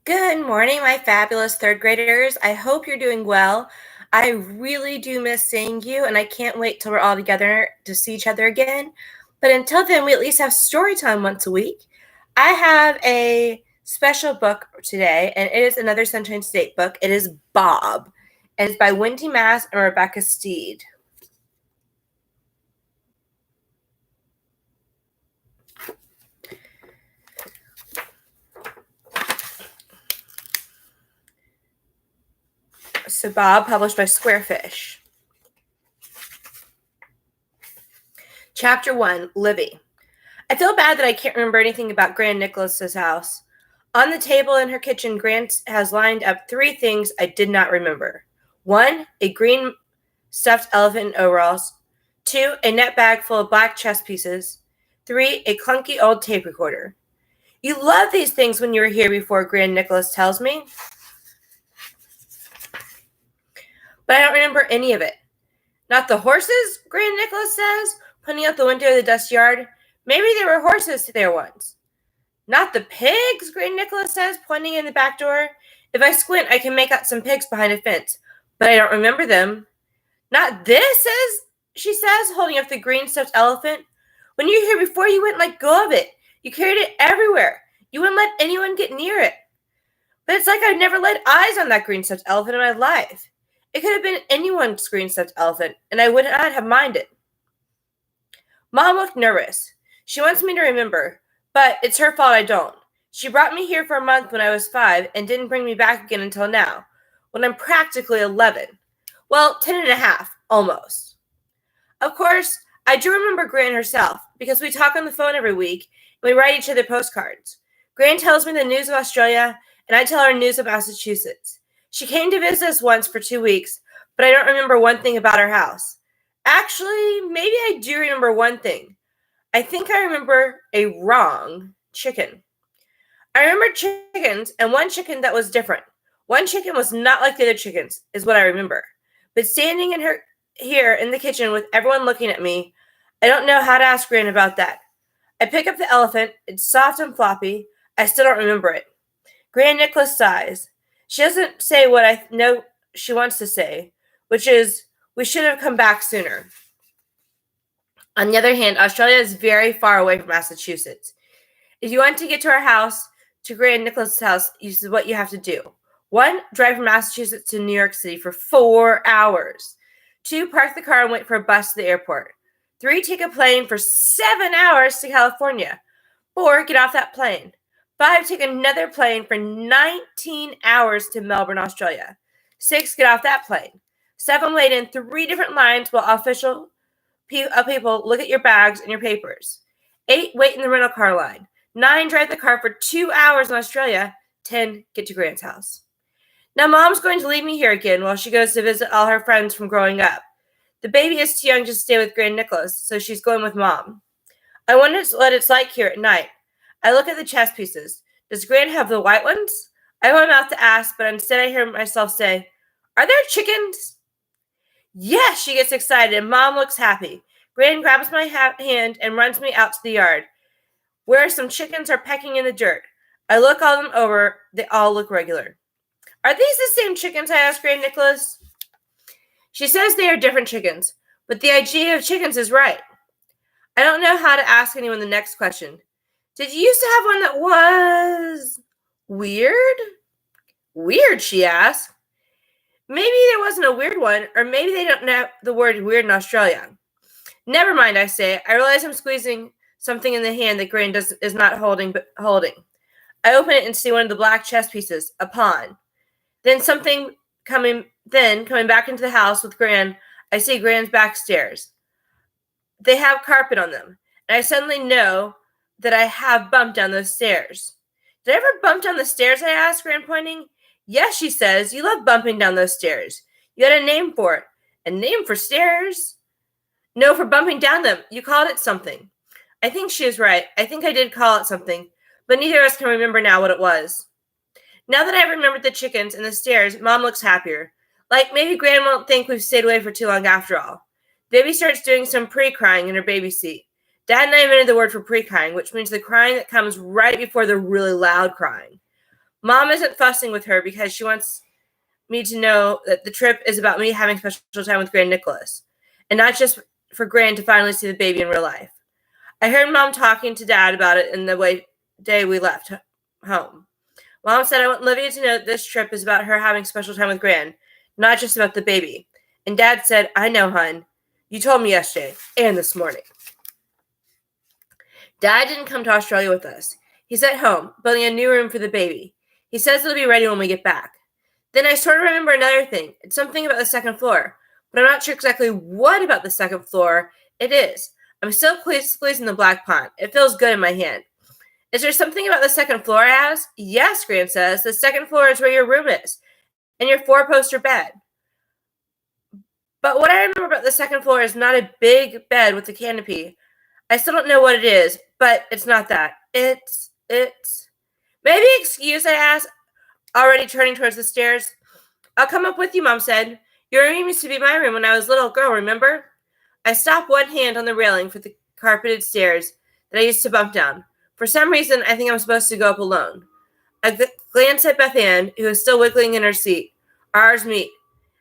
Good morning, my fabulous third graders. I hope you're doing well. I really do miss seeing you, and I can't wait till we're all together to see each other again. But until then, we at least have story time once a week. I have a special book today, and it is another Sunshine State book. It is Bob, and it's by Wendy Mass and Rebecca Steed. So Bob, published by Squarefish. Chapter 1, Livy. I feel bad that I can't remember anything about Grand Nicholas's house. On the table in her kitchen, Grant has lined up 3 things I did not remember. 1, a green stuffed elephant in overalls. 2, a net bag full of black chess pieces. 3, a clunky old tape recorder. You love these things when you were here before, Grand Nicholas tells me. But I don't remember any of it. Not the horses, Grand Nicholas says, pointing out the window of the dust yard. Maybe there were horses there once. Not the pigs, Grand Nicholas says, pointing in the back door. If I squint, I can make out some pigs behind a fence, but I don't remember them. Not this, she says, holding up the green stuffed elephant. When you were here before, you wouldn't let go of it. You carried it everywhere. You wouldn't let anyone get near it. But it's like I've never laid eyes on that green stuffed elephant in my life. It could have been anyone's green stuffed elephant, and I would not have minded. Mom looked nervous. She wants me to remember, but it's her fault I don't. She brought me here for a month when I was 5 and didn't bring me back again until now, when I'm practically 11. Well, 10 and a half, almost. Of course, I do remember Gran herself, because we talk on the phone every week, and we write each other postcards. Gran tells me the news of Australia, and I tell her news of Massachusetts. She came to visit us once for 2 weeks, but I don't remember one thing about her house. Actually, maybe I do remember one thing. I think I remember a wrong chicken. I remember chickens, and one chicken that was different. One chicken was not like the other chickens, is what I remember. But standing here in the kitchen with everyone looking at me, I don't know how to ask Gran about that. I pick up the elephant. It's soft and floppy. I still don't remember it. Grand Nicholas sighs. She doesn't say what I know she wants to say, which is, we should have come back sooner. On the other hand, Australia is very far away from Massachusetts. If you want to get to our house, to Grand Nicholas's house, this is what you have to do. 1, drive from Massachusetts to New York City for 4 hours. 2, park the car and wait for a bus to the airport. 3, take a plane for 7 hours to California. 4, get off that plane. 5, take another plane for 19 hours to Melbourne, Australia. 6, get off that plane. 7, wait in 3 different lines while official people look at your bags and your papers. 8, wait in the rental car line. 9, drive the car for 2 hours in Australia. 10, get to Grant's house. Now Mom's going to leave me here again while she goes to visit all her friends from growing up. The baby is too young to stay with Grand Nicholas, so she's going with Mom. I wonder what it's like here at night. I look at the chess pieces. Does Grant have the white ones? I open my mouth to ask, but instead I hear myself say, "Are there chickens?" Yes, she gets excited, and Mom looks happy. Gran grabs my hand and runs me out to the yard, where some chickens are pecking in the dirt. I look all them over. They all look regular. Are these the same chickens? I ask Grand Nicholas. She says they are different chickens, but the idea of chickens is right. I don't know how to ask anyone the next question. Did you used to have one that was weird? Weird, she asks. Maybe there wasn't a weird one, or maybe they don't know the word weird in Australia. Never mind, I say. I realize I'm squeezing something in the hand that Gran is not holding, but holding. I open it and see one of the black chess pieces, a pawn. Then coming back into the house with Gran, I see Gran's back stairs. They have carpet on them, and I suddenly know that I have bumped down those stairs. Did I ever bump down the stairs? I ask, Gran pointing. Yes, she says. You love bumping down those stairs. You had a name for it. A name for stairs? No, for bumping down them. You called it something. I think she is right. I think I did call it something, but neither of us can remember now what it was. Now that I've remembered the chickens and the stairs, Mom looks happier. Like maybe Gran won't think we've stayed away for too long after all. Baby starts doing some pre-crying in her baby seat. Dad and I invented the word for pre-crying, which means the crying that comes right before the really loud crying. Mom isn't fussing with her because she wants me to know that the trip is about me having special time with Grand Nicholas, and not just for Grand to finally see the baby in real life. I heard Mom talking to Dad about it in the day we left home. Mom said I want Livia to know that this trip is about her having special time with Gran, not just about the baby. And Dad said, I know, hun. You told me yesterday and this morning. Dad didn't come to Australia with us. He's at home, building a new room for the baby. He says it'll be ready when we get back. Then I sort of remember another thing. It's something about the second floor, but I'm not sure exactly what about the second floor it is. I'm still squeezing the black pond. It feels good in my hand. Is there something about the second floor, I asked? Yes, Gran says. The second floor is where your room is, and your four-poster bed. But what I remember about the second floor is not a big bed with a canopy. I still don't know what it is, but it's not that. It's... Maybe excuse, I asked, already turning towards the stairs. I'll come up with you, Mom said. Your room used to be my room when I was a little girl, remember? I stopped one hand on the railing for the carpeted stairs that I used to bump down. For some reason, I think I'm supposed to go up alone. I glance at Beth Ann, who is still wiggling in her seat. Our eyes meet,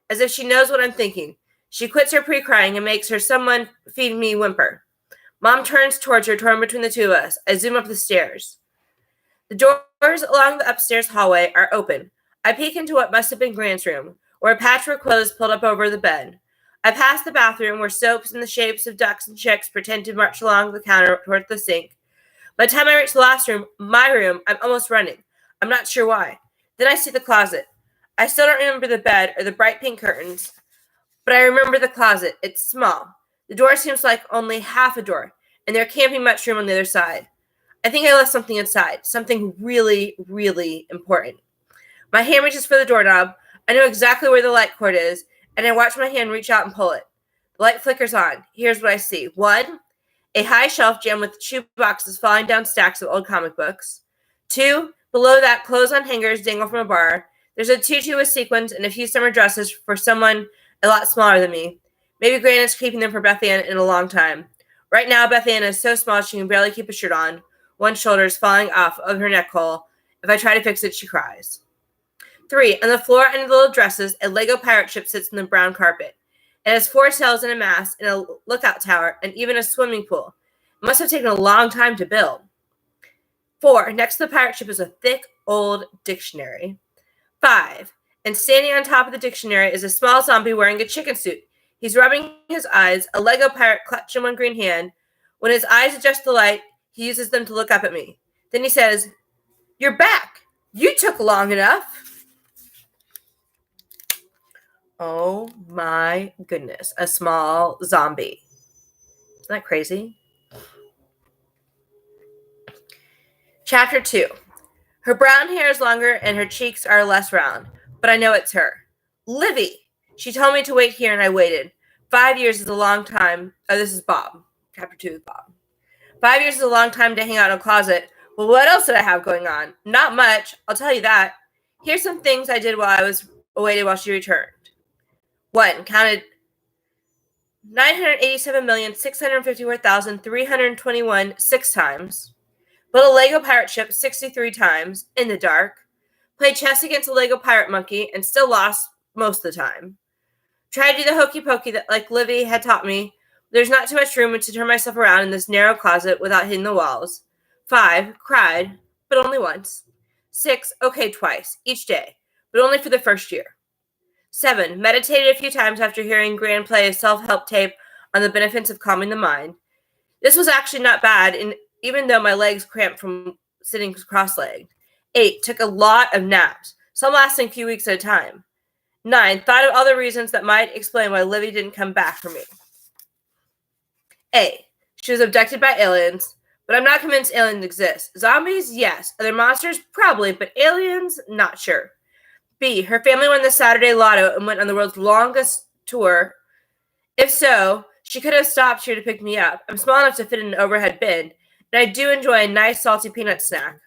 as if she knows what I'm thinking. She quits her pre-crying and makes her someone feed me whimper. Mom turns towards her, torn between the two of us. I zoom up the stairs. The doors along the upstairs hallway are open. I peek into what must have been Grant's room, where a patchwork quilt is pulled up over the bed. I pass the bathroom, where soaps in the shapes of ducks and chicks pretend to march along the counter toward the sink. By the time I reach the last room, my room, I'm almost running. I'm not sure why. Then I see the closet. I still don't remember the bed or the bright pink curtains, but I remember the closet. It's small. The door seems like only half a door, and there can't be much room on the other side. I think I left something inside, something really, really important. My hand reaches for the doorknob. I know exactly where the light cord is, and I watch my hand reach out and pull it. The light flickers on. Here's what I see. 1, a high shelf jammed with shoe boxes falling down stacks of old comic books. 2, below that, clothes on hangers dangle from a bar. There's a tutu with sequins and a few summer dresses for someone a lot smaller than me. Maybe Gran is keeping them for Beth Ann in a long time. Right now, Beth Ann is so small she can barely keep a shirt on. One shoulder is falling off of her neck hole. If I try to fix it, she cries. 3, on the floor under the little dresses, a Lego pirate ship sits in the brown carpet. It has 4 sails and a mast and a lookout tower and even a swimming pool. It must have taken a long time to build. 4, next to the pirate ship is a thick, old dictionary. 5, and standing on top of the dictionary is a small zombie wearing a chicken suit. He's rubbing his eyes, a Lego pirate clutched in one green hand. When his eyes adjust the light, he uses them to look up at me. Then he says, "You're back. You took long enough." Oh my goodness, a small zombie. Isn't that crazy? Chapter 2. Her brown hair is longer and her cheeks are less round, but I know it's her. Livy! She told me to wait here and I waited. 5 years is a long time. Oh, this is Bob. Chapter 2 is Bob. 5 years is a long time to hang out in a closet. Well, what else did I have going on? Not much, I'll tell you that. Here's some things I did while I was awaited while she returned. 1. Counted 987,654,321 6 times. Built a Lego pirate ship 63 times in the dark. Played chess against a Lego pirate monkey and still lost most of the time. Tried to do the hokey pokey that like Livy had taught me. There's not too much room to turn myself around in this narrow closet without hitting the walls. 5. Cried, but only once. 6. Okay twice, each day, but only for the first year. 7. Meditated a few times after hearing Gran play a self-help tape on the benefits of calming the mind. This was actually not bad, and even though my legs cramped from sitting cross-legged. 8. Took a lot of naps, some lasting a few weeks at a time. 9. Thought of all the reasons that might explain why Livy didn't come back for me. A. She was abducted by aliens, but I'm not convinced aliens exist. Zombies, yes. Other monsters, probably, but aliens, not sure. B. Her family won the Saturday Lotto and went on the world's longest tour. If so, she could have stopped here to pick me up. I'm small enough to fit in an overhead bin, and I do enjoy a nice salty peanut snack.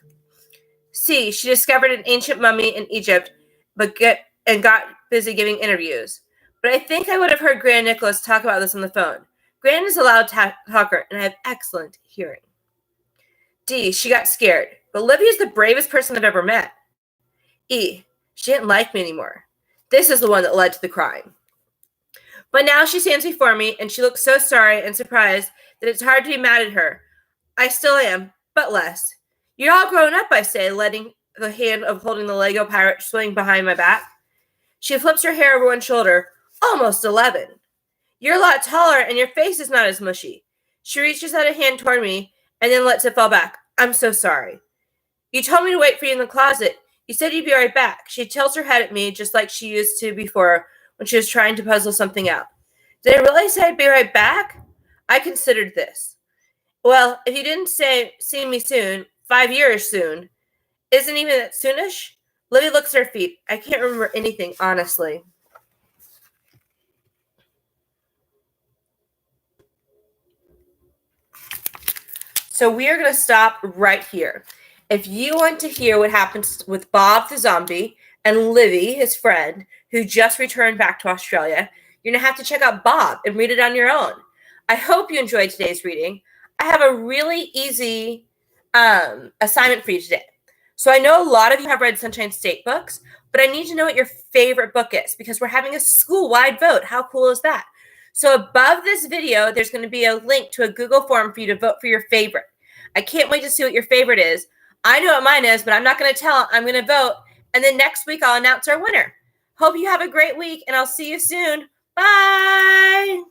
C. She discovered an ancient mummy in Egypt, but got busy giving interviews. But I think I would have heard Gran Nicholas talk about this on the phone. Gran is a loud talker, and I have excellent hearing. D. She got scared, but Livy is the bravest person I've ever met. She didn't like me anymore. This is the one that led to the crying. But now she stands before me, and she looks so sorry and surprised that it's hard to be mad at her. I still am, but less. You're all grown up, I say, letting the hand of holding the Lego pirate swing behind my back. She flips her hair over one shoulder. Almost 11. You're a lot taller, and your face is not as mushy. She reaches out a hand toward me, and then lets it fall back. I'm so sorry. You told me to wait for you in the closet. You said you'd be right back. She tilts her head at me just like she used to before when she was trying to puzzle something out. Did I really say I'd be right back? I considered this. Well, if you didn't see me soon, 5 years soon, isn't even that soonish? Livy looks at her feet. I can't remember anything, honestly. So we are going to stop right here. If you want to hear what happens with Bob the zombie and Livy, his friend, who just returned back to Australia, you're going to have to check out Bob and read it on your own. I hope you enjoyed today's reading. I have a really easy assignment for you today. So I know a lot of you have read Sunshine State books, but I need to know what your favorite book is because we're having a school-wide vote. How cool is that? So above this video, there's going to be a link to a Google form for you to vote for your favorite. I can't wait to see what your favorite is. I know what mine is, but I'm not going to tell. I'm going to vote. And then next week, I'll announce our winner. Hope you have a great week, and I'll see you soon. Bye.